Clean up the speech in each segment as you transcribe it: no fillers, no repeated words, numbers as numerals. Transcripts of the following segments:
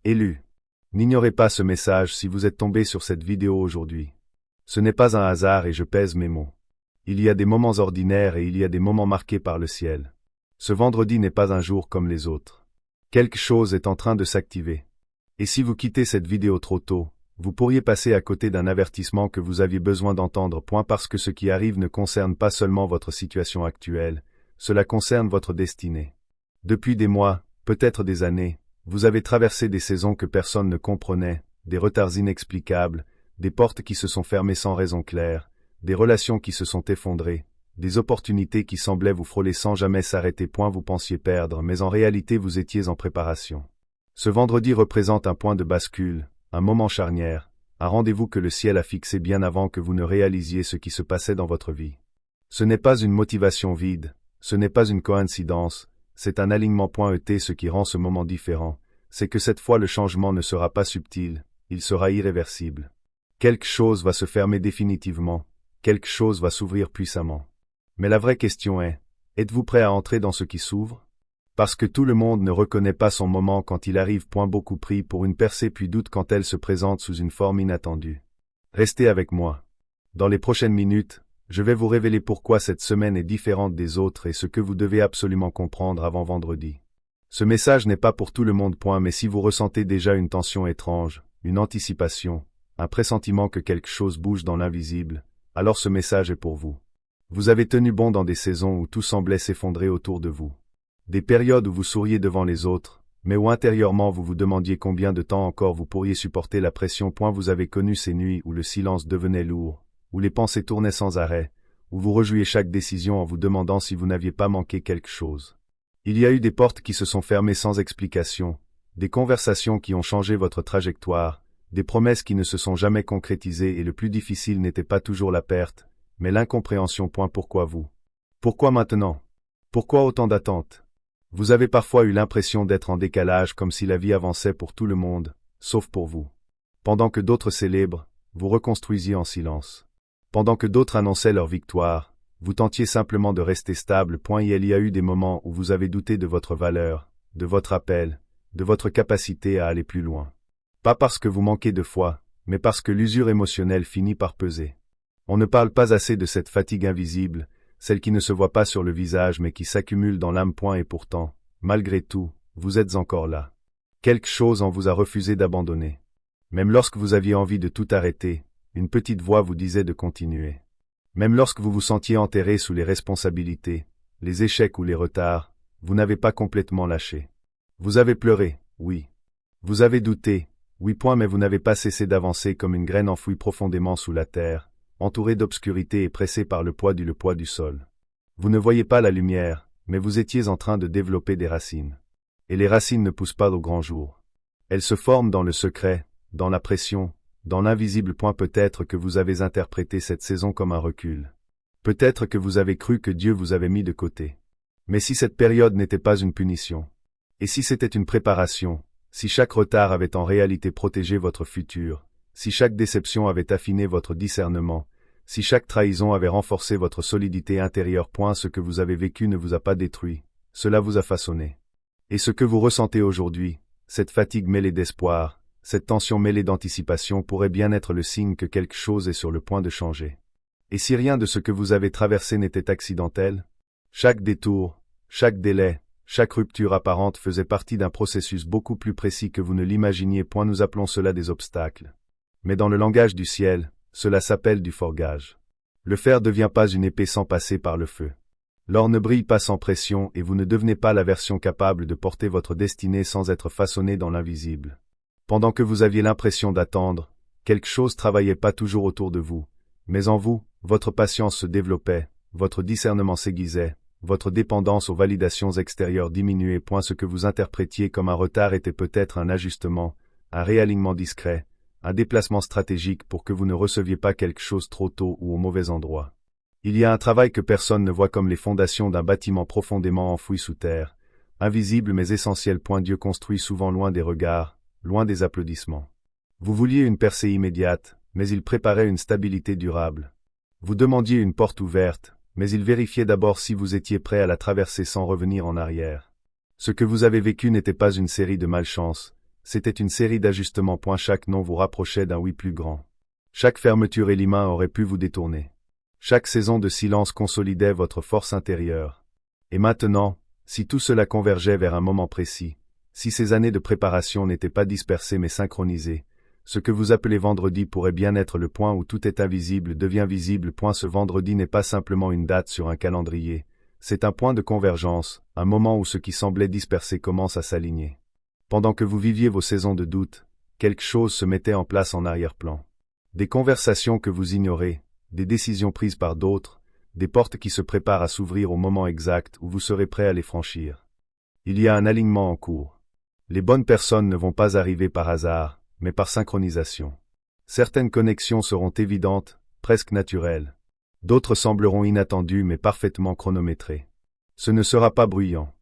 Élu. N'ignorez pas ce message si vous êtes tombé sur cette vidéo aujourd'hui. Ce n'est pas un hasard et je pèse mes mots. Il y a des moments ordinaires et il y a des moments marqués par le ciel. Ce vendredi n'est pas un jour comme les autres. Quelque chose est en train de s'activer. Et si vous quittez cette vidéo trop tôt, vous pourriez passer à côté d'un avertissement que vous aviez besoin d'entendre. Parce que ce qui arrive ne concerne pas seulement votre situation actuelle, cela concerne votre destinée. Depuis des mois, peut-être des années, vous avez traversé des saisons que personne ne comprenait, des retards inexplicables, des portes qui se sont fermées sans raison claire, des relations qui se sont effondrées, des opportunités qui semblaient vous frôler sans jamais s'arrêter. Vous pensiez perdre, mais en réalité vous étiez en préparation. Ce vendredi représente un point de bascule, un moment charnière, un rendez-vous que le ciel a fixé bien avant que vous ne réalisiez ce qui se passait dans votre vie. Ce n'est pas une motivation vide, ce n'est pas une coïncidence, c'est un alignement. Ce qui rend ce moment différent, c'est que cette fois le changement ne sera pas subtil, il sera irréversible. Quelque chose va se fermer définitivement, quelque chose va s'ouvrir puissamment. Mais la vraie question est, êtes-vous prêt à entrer dans ce qui s'ouvre? Parce que tout le monde ne reconnaît pas son moment quand il arrive. Beaucoup prient pour une percée puis doutent quand elle se présente sous une forme inattendue. Restez avec moi. Dans les prochaines minutes, je vais vous révéler pourquoi cette semaine est différente des autres et ce que vous devez absolument comprendre avant vendredi. Ce message n'est pas pour tout le monde. Mais si vous ressentez déjà une tension étrange, une anticipation, un pressentiment que quelque chose bouge dans l'invisible, alors ce message est pour vous. Vous avez tenu bon dans des saisons où tout semblait s'effondrer autour de vous. Des périodes où vous souriez devant les autres, mais où intérieurement vous vous demandiez combien de temps encore vous pourriez supporter la pression. Vous avez connu ces nuits où le silence devenait lourd, où les pensées tournaient sans arrêt, où vous rejouiez chaque décision en vous demandant si vous n'aviez pas manqué quelque chose. Il y a eu des portes qui se sont fermées sans explication, des conversations qui ont changé votre trajectoire, des promesses qui ne se sont jamais concrétisées et le plus difficile n'était pas toujours la perte, mais l'incompréhension. Pourquoi vous? Pourquoi maintenant? Pourquoi autant d'attentes? Vous avez parfois eu l'impression d'être en décalage comme si la vie avançait pour tout le monde, sauf pour vous. Pendant que d'autres célèbrent, vous reconstruisiez en silence. Pendant que d'autres annonçaient leur victoire, vous tentiez simplement de rester stable. Il y a eu des moments où vous avez douté de votre valeur, de votre appel, de votre capacité à aller plus loin. Pas parce que vous manquez de foi, mais parce que l'usure émotionnelle finit par peser. On ne parle pas assez de cette fatigue invisible, celle qui ne se voit pas sur le visage mais qui s'accumule dans l'âme. Et pourtant, malgré tout, vous êtes encore là. Quelque chose en vous a refusé d'abandonner. Même lorsque vous aviez envie de tout arrêter, une petite voix vous disait de continuer. Même lorsque vous vous sentiez enterré sous les responsabilités, les échecs ou les retards, vous n'avez pas complètement lâché. Vous avez pleuré, oui. Vous avez douté, oui. Mais vous n'avez pas cessé d'avancer comme une graine enfouie profondément sous la terre, entourée d'obscurité et pressée par le poids du sol. Vous ne voyez pas la lumière, mais vous étiez en train de développer des racines. Et les racines ne poussent pas au grand jour. Elles se forment dans le secret, dans la pression, dans l'invisible. Peut-être que vous avez interprété cette saison comme un recul. Peut-être que vous avez cru que Dieu vous avait mis de côté. Mais si cette période n'était pas une punition? Et si c'était une préparation? Si chaque retard avait en réalité protégé votre futur? Si chaque déception avait affiné votre discernement? Si chaque trahison avait renforcé votre solidité intérieure? Ce que vous avez vécu ne vous a pas détruit, cela vous a façonné. Et ce que vous ressentez aujourd'hui, cette fatigue mêlée d'espoir, cette tension mêlée d'anticipation pourrait bien être le signe que quelque chose est sur le point de changer. Et si rien de ce que vous avez traversé n'était accidentel? Chaque détour, chaque délai, chaque rupture apparente faisait partie d'un processus beaucoup plus précis que vous ne l'imaginiez. Nous appelons cela des obstacles. Mais dans le langage du ciel, cela s'appelle du forgage. Le fer ne devient pas une épée sans passer par le feu. L'or ne brille pas sans pression et vous ne devenez pas la version capable de porter votre destinée sans être façonné dans l'invisible. Pendant que vous aviez l'impression d'attendre, quelque chose travaillait pas toujours autour de vous, mais en vous, votre patience se développait, votre discernement s'aiguisait, votre dépendance aux validations extérieures diminuait. Ce que vous interprétiez comme un retard était peut-être un ajustement, un réalignement discret, un déplacement stratégique pour que vous ne receviez pas quelque chose trop tôt ou au mauvais endroit. Il y a un travail que personne ne voit comme les fondations d'un bâtiment profondément enfoui sous terre, invisible mais essentiel. Dieu construit souvent loin des regards, loin des applaudissements. Vous vouliez une percée immédiate, mais il préparait une stabilité durable. Vous demandiez une porte ouverte, mais il vérifiait d'abord si vous étiez prêt à la traverser sans revenir en arrière. Ce que vous avez vécu n'était pas une série de malchances, c'était une série d'ajustements. Chaque non vous rapprochait d'un oui plus grand. Chaque fermeture élimine aurait pu vous détourner. Chaque saison de silence consolidait votre force intérieure. Et maintenant, si tout cela convergeait vers un moment précis, si ces années de préparation n'étaient pas dispersées mais synchronisées, ce que vous appelez vendredi pourrait bien être le point où tout est invisible devient visible. Ce vendredi n'est pas simplement une date sur un calendrier, c'est un point de convergence, un moment où ce qui semblait dispersé commence à s'aligner. Pendant que vous viviez vos saisons de doute, quelque chose se mettait en place en arrière-plan. Des conversations que vous ignorez, des décisions prises par d'autres, des portes qui se préparent à s'ouvrir au moment exact où vous serez prêt à les franchir. Il y a un alignement en cours. Les bonnes personnes ne vont pas arriver par hasard, mais par synchronisation. Certaines connexions seront évidentes, presque naturelles. D'autres sembleront inattendues mais parfaitement chronométrées. Ce ne sera pas bruyant.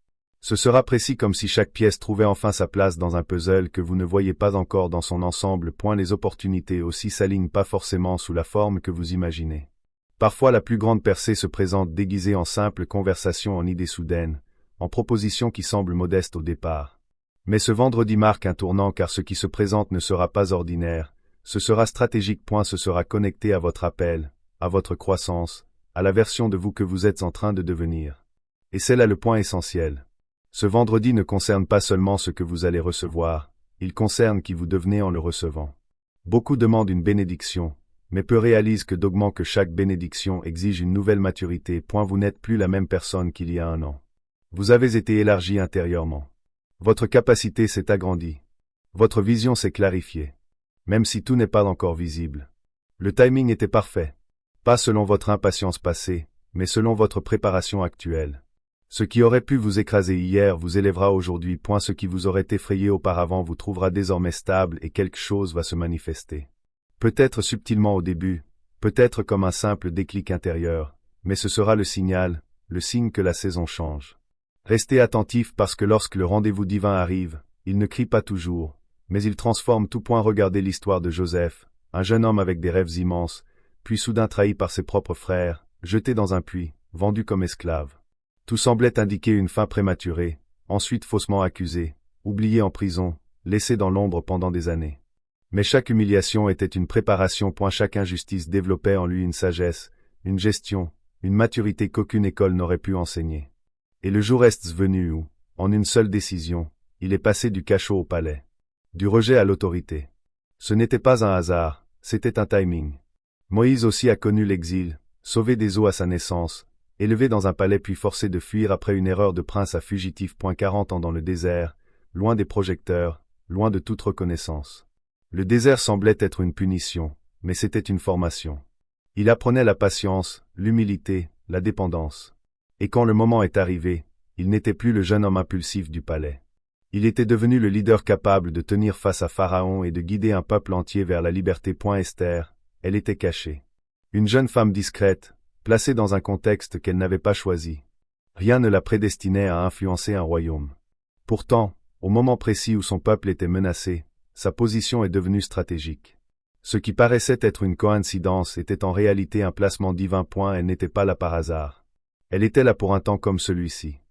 Ce sera précis comme si chaque pièce trouvait enfin sa place dans un puzzle que vous ne voyez pas encore dans son ensemble. Les opportunités aussi s'alignent pas forcément sous la forme que vous imaginez. Parfois la plus grande percée se présente déguisée en simple conversation, en idées soudaines, en propositions qui semblent modestes au départ. Mais ce vendredi marque un tournant car ce qui se présente ne sera pas ordinaire, ce sera stratégique. Ce sera connecté à votre appel, à votre croissance, à la version de vous que vous êtes en train de devenir. Et c'est là le point essentiel. Ce vendredi ne concerne pas seulement ce que vous allez recevoir, il concerne qui vous devenez en le recevant. Beaucoup demandent une bénédiction, mais peu réalisent que chaque bénédiction exige une nouvelle maturité. Vous n'êtes plus la même personne qu'il y a un an. Vous avez été élargi intérieurement. Votre capacité s'est agrandie. Votre vision s'est clarifiée. Même si tout n'est pas encore visible. Le timing était parfait. Pas selon votre impatience passée, mais selon votre préparation actuelle. Ce qui aurait pu vous écraser hier vous élèvera aujourd'hui. Ce qui vous aurait effrayé auparavant vous trouvera désormais stable et quelque chose va se manifester. Peut-être subtilement au début, peut-être comme un simple déclic intérieur, mais ce sera le signe que la saison change. Restez attentif parce que lorsque le rendez-vous divin arrive, il ne crie pas toujours, mais il transforme tout. Regardez l'histoire de Joseph, un jeune homme avec des rêves immenses, puis soudain trahi par ses propres frères, jeté dans un puits, vendu comme esclave. Tout semblait indiquer une fin prématurée, ensuite faussement accusé, oublié en prison, laissé dans l'ombre pendant des années. Mais chaque humiliation était une préparation. Chaque injustice développait en lui une sagesse, une gestion, une maturité qu'aucune école n'aurait pu enseigner. Et le jour est venu où, en une seule décision, il est passé du cachot au palais. Du rejet à l'autorité. Ce n'était pas un hasard, c'était un timing. Moïse aussi a connu l'exil, sauvé des eaux à sa naissance, élevé dans un palais puis forcé de fuir après une erreur de prince à fugitif. 40 ans dans le désert, loin des projecteurs, loin de toute reconnaissance. Le désert semblait être une punition, mais c'était une formation. Il apprenait la patience, l'humilité, la dépendance. Et quand le moment est arrivé, il n'était plus le jeune homme impulsif du palais. Il était devenu le leader capable de tenir face à Pharaon et de guider un peuple entier vers la liberté. Esther, elle était cachée. Une jeune femme discrète, placée dans un contexte qu'elle n'avait pas choisi. Rien ne la prédestinait à influencer un royaume. Pourtant, au moment précis où son peuple était menacé, sa position est devenue stratégique. Ce qui paraissait être une coïncidence était en réalité un placement divin. Elle n'était pas là par hasard. Elle était là pour un temps comme celui-ci.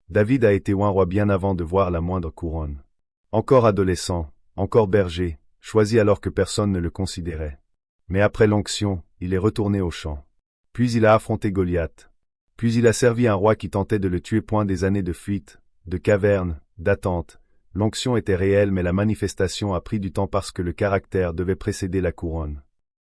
David a été un roi bien avant de voir la moindre couronne. Encore adolescent, encore berger, choisi alors que personne ne le considérait. Mais après l'onction, il est retourné au champ. Puis il a affronté Goliath. Puis il a servi un roi qui tentait de le tuer. Des années de fuite, de caverne, d'attente. L'onction était réelle mais la manifestation a pris du temps parce que le caractère devait précéder la couronne.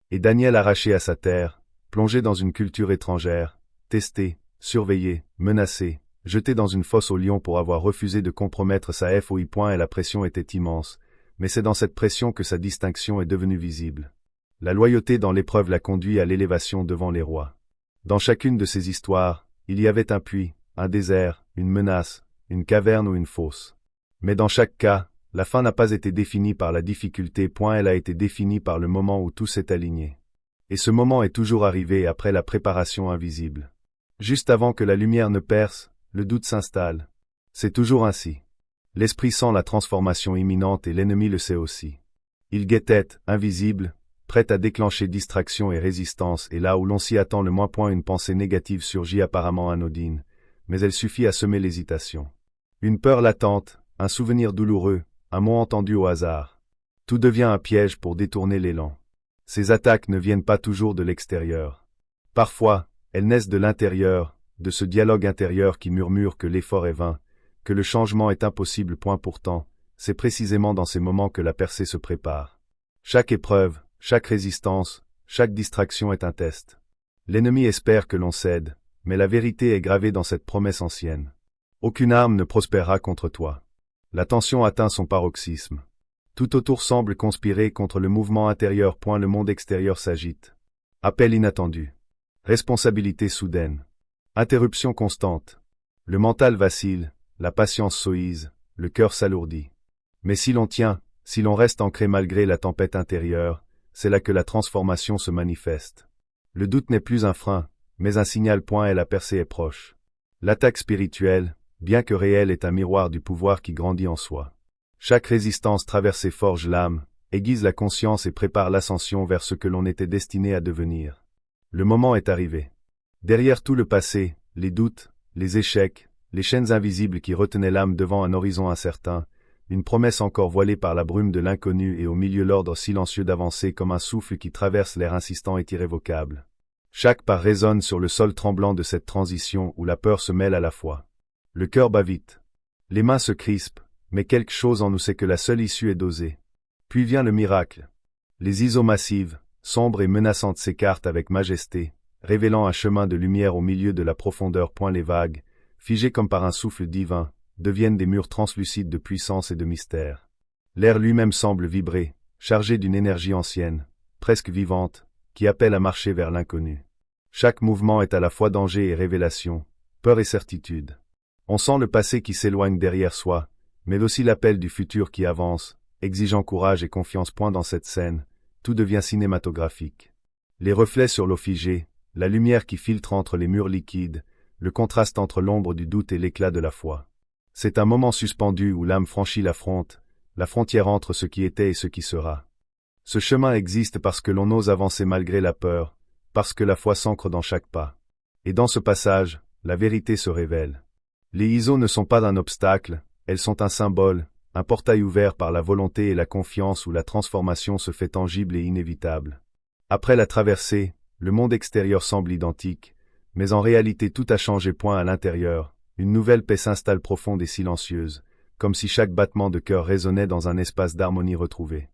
Et Daniel arraché à sa terre, plongé dans une culture étrangère, testé, surveillé, menacé, jeté dans une fosse aux lions pour avoir refusé de compromettre sa foi. Et la pression était immense, mais c'est dans cette pression que sa distinction est devenue visible. La loyauté dans l'épreuve l'a conduit à l'élévation devant les rois. Dans chacune de ces histoires, il y avait un puits, un désert, une menace, une caverne ou une fosse. Mais dans chaque cas, la fin n'a pas été définie par la difficulté. Elle a été définie par le moment où tout s'est aligné. Et ce moment est toujours arrivé après la préparation invisible. Juste avant que la lumière ne perce, le doute s'installe. C'est toujours ainsi. L'esprit sent la transformation imminente et l'ennemi le sait aussi. Il guettait, invisible, prêt à déclencher distraction et résistance, et là où l'on s'y attend le moins. Une pensée négative surgit apparemment anodine, mais elle suffit à semer l'hésitation. Une peur latente, un souvenir douloureux, un mot entendu au hasard. Tout devient un piège pour détourner l'élan. Ces attaques ne viennent pas toujours de l'extérieur. Parfois, elles naissent de l'intérieur, de ce dialogue intérieur qui murmure que l'effort est vain, que le changement est impossible. Pourtant, c'est précisément dans ces moments que la percée se prépare. Chaque épreuve, chaque résistance, chaque distraction est un test. L'ennemi espère que l'on cède, mais la vérité est gravée dans cette promesse ancienne. Aucune arme ne prospérera contre toi. La tension atteint son paroxysme. Tout autour semble conspirer contre le mouvement intérieur. Le monde extérieur s'agite. Appel inattendu. Responsabilité soudaine. Interruption constante. Le mental vacille, la patience s'oïse, le cœur s'alourdit. Mais si l'on tient, si l'on reste ancré malgré la tempête intérieure, c'est là que la transformation se manifeste. Le doute n'est plus un frein, mais un signal. Et la percée est proche. L'attaque spirituelle, bien que réelle, est un miroir du pouvoir qui grandit en soi. Chaque résistance traversée forge l'âme, aiguise la conscience et prépare l'ascension vers ce que l'on était destiné à devenir. Le moment est arrivé. Derrière tout le passé, les doutes, les échecs, les chaînes invisibles qui retenaient l'âme devant un horizon incertain, une promesse encore voilée par la brume de l'inconnu, et au milieu l'ordre silencieux d'avancer comme un souffle qui traverse l'air insistant et irrévocable. Chaque pas résonne sur le sol tremblant de cette transition où la peur se mêle à la foi. Le cœur bat vite. Les mains se crispent, mais quelque chose en nous sait que la seule issue est d'oser. Puis vient le miracle. Les ISO massives, sombres et menaçantes s'écartent avec majesté, révélant un chemin de lumière au milieu de la profondeur. Les vagues, figées comme par un souffle divin, deviennent des murs translucides de puissance et de mystère. L'air lui-même semble vibrer, chargé d'une énergie ancienne, presque vivante, qui appelle à marcher vers l'inconnu. Chaque mouvement est à la fois danger et révélation, peur et certitude. On sent le passé qui s'éloigne derrière soi, mais aussi l'appel du futur qui avance, exigeant courage et confiance. Dans cette scène, tout devient cinématographique. Les reflets sur l'eau figée, la lumière qui filtre entre les murs liquides, le contraste entre l'ombre du doute et l'éclat de la foi. C'est un moment suspendu où l'âme franchit la frontière entre ce qui était et ce qui sera. Ce chemin existe parce que l'on ose avancer malgré la peur, parce que la foi s'ancre dans chaque pas. Et dans ce passage, la vérité se révèle. Les ISO ne sont pas un obstacle, elles sont un symbole, un portail ouvert par la volonté et la confiance où la transformation se fait tangible et inévitable. Après la traversée, le monde extérieur semble identique, mais en réalité tout a changé. À l'intérieur, une nouvelle paix s'installe profonde et silencieuse, comme si chaque battement de cœur résonnait dans un espace d'harmonie retrouvée.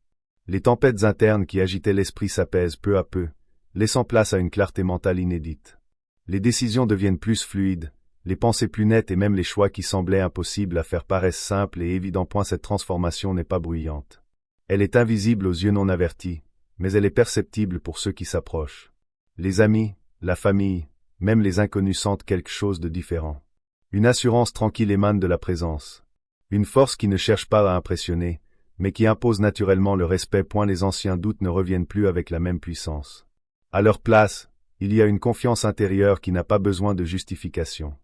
Les tempêtes internes qui agitaient l'esprit s'apaisent peu à peu, laissant place à une clarté mentale inédite. Les décisions deviennent plus fluides, les pensées plus nettes et même les choix qui semblaient impossibles à faire paraissent simples et évidents. Cette transformation n'est pas bruyante. Elle est invisible aux yeux non avertis, mais elle est perceptible pour ceux qui s'approchent. Les amis, la famille, même les inconnus sentent quelque chose de différent. Une assurance tranquille émane de la présence. Une force qui ne cherche pas à impressionner, mais qui impose naturellement le respect. Les anciens doutes ne reviennent plus avec la même puissance. À leur place, il y a une confiance intérieure qui n'a pas besoin de justification.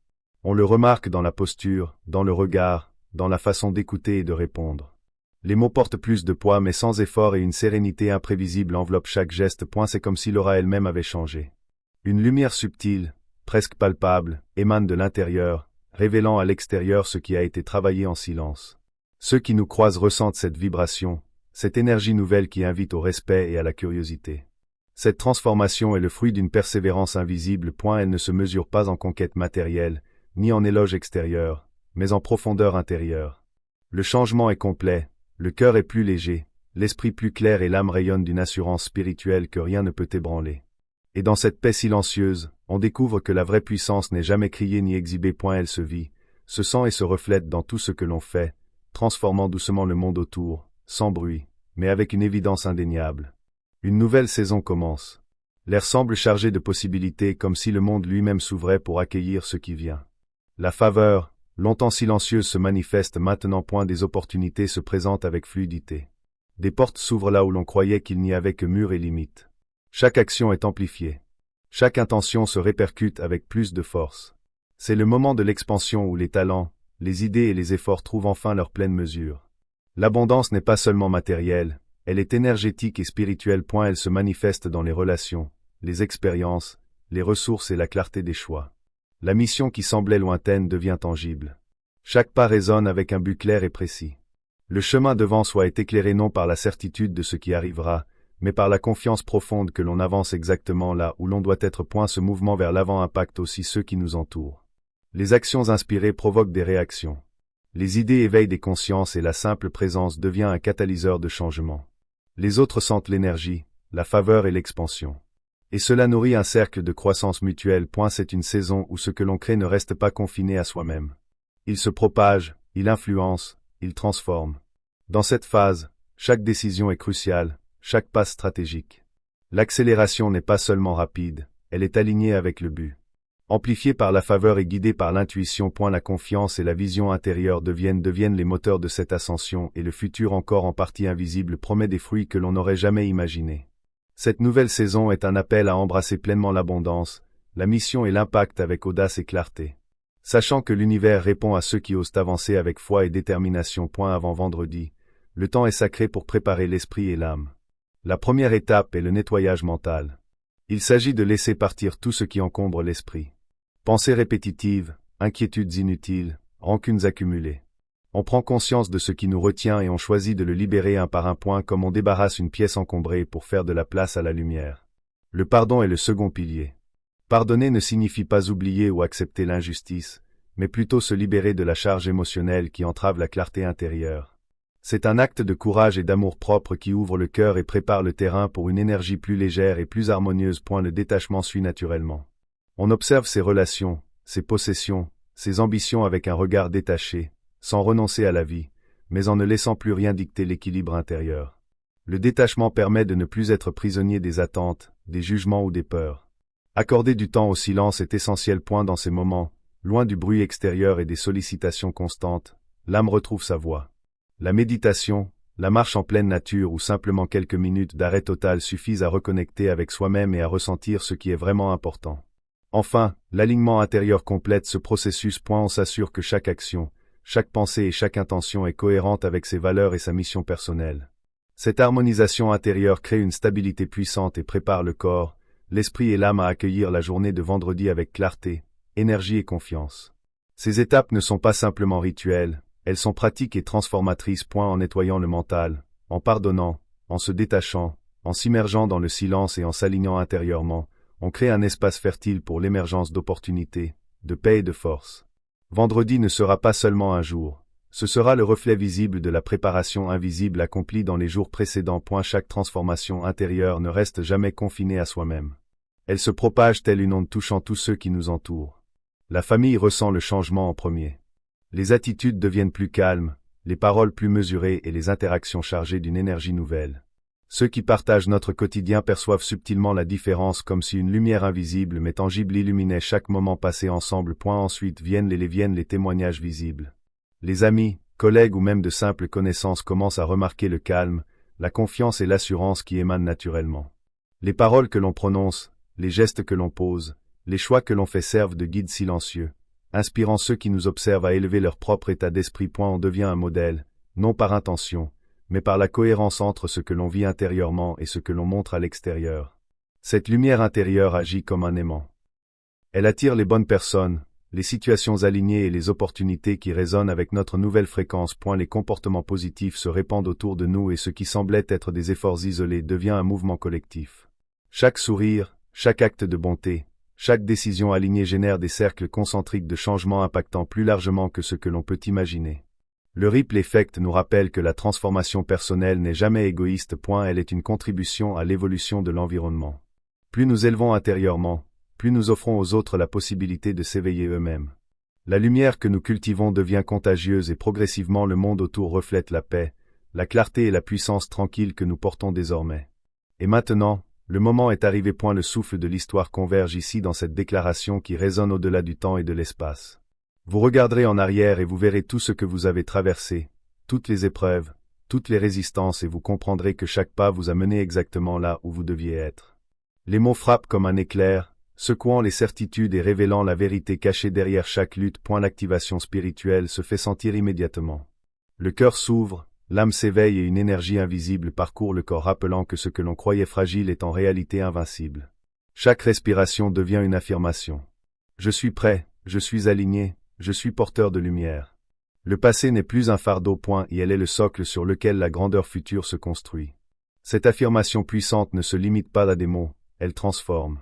On le remarque dans la posture, dans le regard, dans la façon d'écouter et de répondre. Les mots portent plus de poids mais sans effort, et une sérénité imprévisible enveloppe chaque geste. C'est comme si l'aura elle-même avait changé. Une lumière subtile, presque palpable, émane de l'intérieur, révélant à l'extérieur ce qui a été travaillé en silence. Ceux qui nous croisent ressentent cette vibration, cette énergie nouvelle qui invite au respect et à la curiosité. Cette transformation est le fruit d'une persévérance invisible. Elle ne se mesure pas en conquête matérielle, ni en éloge extérieur, mais en profondeur intérieure. Le changement est complet, le cœur est plus léger, l'esprit plus clair et l'âme rayonne d'une assurance spirituelle que rien ne peut ébranler. Et dans cette paix silencieuse, on découvre que la vraie puissance n'est jamais criée ni exhibée. Elle se vit, se sent et se reflète dans tout ce que l'on fait, transformant doucement le monde autour, sans bruit, mais avec une évidence indéniable. Une nouvelle saison commence. L'air semble chargé de possibilités, comme si le monde lui-même s'ouvrait pour accueillir ce qui vient. La faveur, longtemps silencieuse, se manifeste maintenant. Des opportunités se présentent avec fluidité. Des portes s'ouvrent là où l'on croyait qu'il n'y avait que murs et limites. Chaque action est amplifiée. Chaque intention se répercute avec plus de force. C'est le moment de l'expansion où les talents, les idées et les efforts trouvent enfin leur pleine mesure. L'abondance n'est pas seulement matérielle, elle est énergétique et spirituelle. Elle se manifeste dans les relations, les expériences, les ressources et la clarté des choix. La mission qui semblait lointaine devient tangible. Chaque pas résonne avec un but clair et précis. Le chemin devant soi est éclairé non par la certitude de ce qui arrivera, mais par la confiance profonde que l'on avance exactement là où l'on doit être. Ce mouvement vers l'avant impacte aussi ceux qui nous entourent. Les actions inspirées provoquent des réactions. Les idées éveillent des consciences et la simple présence devient un catalyseur de changement. Les autres sentent l'énergie, la faveur et l'expansion. Et cela nourrit un cercle de croissance mutuelle. C'est une saison où ce que l'on crée ne reste pas confiné à soi-même. Il se propage, il influence, il transforme. Dans cette phase, chaque décision est cruciale, chaque pas stratégique. L'accélération n'est pas seulement rapide, elle est alignée avec le but. Amplifiée par la faveur et guidée par l'intuition. La confiance et la vision intérieure deviennent les moteurs de cette ascension et le futur encore en partie invisible promet des fruits que l'on n'aurait jamais imaginés. Cette nouvelle saison est un appel à embrasser pleinement l'abondance, la mission et l'impact avec audace et clarté. Sachant que l'univers répond à ceux qui osent avancer avec foi et détermination. Avant vendredi, le temps est sacré pour préparer l'esprit et l'âme. La première étape est le nettoyage mental. Il s'agit de laisser partir tout ce qui encombre l'esprit. Pensées répétitives, inquiétudes inutiles, rancunes accumulées. On prend conscience de ce qui nous retient et on choisit de le libérer un par un. Comme on débarrasse une pièce encombrée pour faire de la place à la lumière. Le pardon est le second pilier. Pardonner ne signifie pas oublier ou accepter l'injustice, mais plutôt se libérer de la charge émotionnelle qui entrave la clarté intérieure. C'est un acte de courage et d'amour-propre qui ouvre le cœur et prépare le terrain pour une énergie plus légère et plus harmonieuse. Le détachement suit naturellement. On observe ses relations, ses possessions, ses ambitions avec un regard détaché, sans renoncer à la vie, mais en ne laissant plus rien dicter l'équilibre intérieur. Le détachement permet de ne plus être prisonnier des attentes, des jugements ou des peurs. Accorder du temps au silence est essentiel. Dans ces moments, loin du bruit extérieur et des sollicitations constantes, l'âme retrouve sa voix. La méditation, la marche en pleine nature ou simplement quelques minutes d'arrêt total suffisent à reconnecter avec soi-même et à ressentir ce qui est vraiment important. Enfin, l'alignement intérieur complète ce processus. On s'assure que chaque action, chaque pensée et chaque intention est cohérente avec ses valeurs et sa mission personnelle. Cette harmonisation intérieure crée une stabilité puissante et prépare le corps, l'esprit et l'âme à accueillir la journée de vendredi avec clarté, énergie et confiance. Ces étapes ne sont pas simplement rituelles, elles sont pratiques et transformatrices. En nettoyant le mental, en pardonnant, en se détachant, en s'immergeant dans le silence et en s'alignant intérieurement, on crée un espace fertile pour l'émergence d'opportunités, de paix et de force. Vendredi ne sera pas seulement un jour, ce sera le reflet visible de la préparation invisible accomplie dans les jours précédents. Chaque transformation intérieure ne reste jamais confinée à soi-même. Elle se propage telle une onde touchant tous ceux qui nous entourent. La famille ressent le changement en premier. Les attitudes deviennent plus calmes, les paroles plus mesurées et les interactions chargées d'une énergie nouvelle. Ceux qui partagent notre quotidien perçoivent subtilement la différence comme si une lumière invisible mais tangible illuminait chaque moment passé ensemble. Ensuite viennent les témoignages visibles. Les amis, collègues ou même de simples connaissances commencent à remarquer le calme, la confiance et l'assurance qui émanent naturellement. Les paroles que l'on prononce, les gestes que l'on pose, les choix que l'on fait servent de guide silencieux, inspirant ceux qui nous observent à élever leur propre état d'esprit. On devient un modèle, non par intention, mais par la cohérence entre ce que l'on vit intérieurement et ce que l'on montre à l'extérieur. Cette lumière intérieure agit comme un aimant. Elle attire les bonnes personnes, les situations alignées et les opportunités qui résonnent avec notre nouvelle fréquence. Les comportements positifs se répandent autour de nous et ce qui semblait être des efforts isolés devient un mouvement collectif. Chaque sourire, chaque acte de bonté, chaque décision alignée génère des cercles concentriques de changement impactant plus largement que ce que l'on peut imaginer. Le ripple effect nous rappelle que la transformation personnelle n'est jamais égoïste. Elle est une contribution à l'évolution de l'environnement. Plus nous élevons intérieurement, plus nous offrons aux autres la possibilité de s'éveiller eux-mêmes. La lumière que nous cultivons devient contagieuse et progressivement le monde autour reflète la paix, la clarté et la puissance tranquille que nous portons désormais. Et maintenant, le moment est arrivé. Le souffle de l'histoire converge ici dans cette déclaration qui résonne au-delà du temps et de l'espace. Vous regarderez en arrière et vous verrez tout ce que vous avez traversé, toutes les épreuves, toutes les résistances et vous comprendrez que chaque pas vous a mené exactement là où vous deviez être. Les mots frappent comme un éclair, secouant les certitudes et révélant la vérité cachée derrière chaque lutte. L'activation spirituelle se fait sentir immédiatement. Le cœur s'ouvre, l'âme s'éveille et une énergie invisible parcourt le corps rappelant que ce que l'on croyait fragile est en réalité invincible. Chaque respiration devient une affirmation. Je suis prêt, je suis aligné, je suis porteur de lumière. Le passé n'est plus un fardeau, et elle est le socle sur lequel la grandeur future se construit. Cette affirmation puissante ne se limite pas à des mots, elle transforme.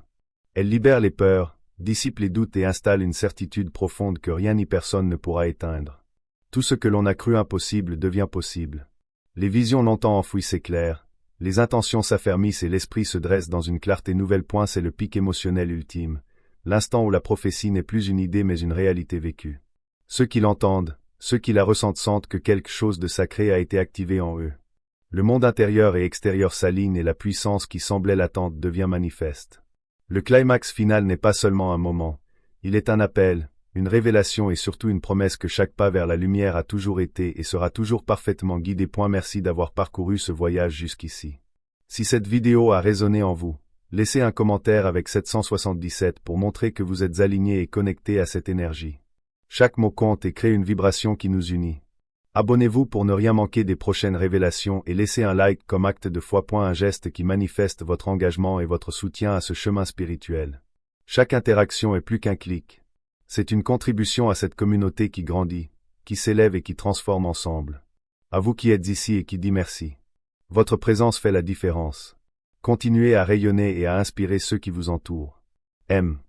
Elle libère les peurs, dissipe les doutes et installe une certitude profonde que rien ni personne ne pourra éteindre. Tout ce que l'on a cru impossible devient possible. Les visions longtemps enfouies s'éclairent, les intentions s'affermissent et l'esprit se dresse dans une clarté nouvelle. C'est le pic émotionnel ultime, l'instant où la prophétie n'est plus une idée mais une réalité vécue. Ceux qui l'entendent, ceux qui la ressentent sentent que quelque chose de sacré a été activé en eux. Le monde intérieur et extérieur s'alignent et la puissance qui semblait latente devient manifeste. Le climax final n'est pas seulement un moment, il est un appel, une révélation et surtout une promesse que chaque pas vers la lumière a toujours été et sera toujours parfaitement guidé. Merci d'avoir parcouru ce voyage jusqu'ici. Si cette vidéo a résonné en vous, laissez un commentaire avec 777 pour montrer que vous êtes aligné et connecté à cette énergie. Chaque mot compte et crée une vibration qui nous unit. Abonnez-vous pour ne rien manquer des prochaines révélations et laissez un like comme acte de foi. Un geste qui manifeste votre engagement et votre soutien à ce chemin spirituel. Chaque interaction est plus qu'un clic. C'est une contribution à cette communauté qui grandit, qui s'élève et qui transforme ensemble. À vous qui êtes ici et qui dit merci. Votre présence fait la différence. Continuez à rayonner et à inspirer ceux qui vous entourent. M.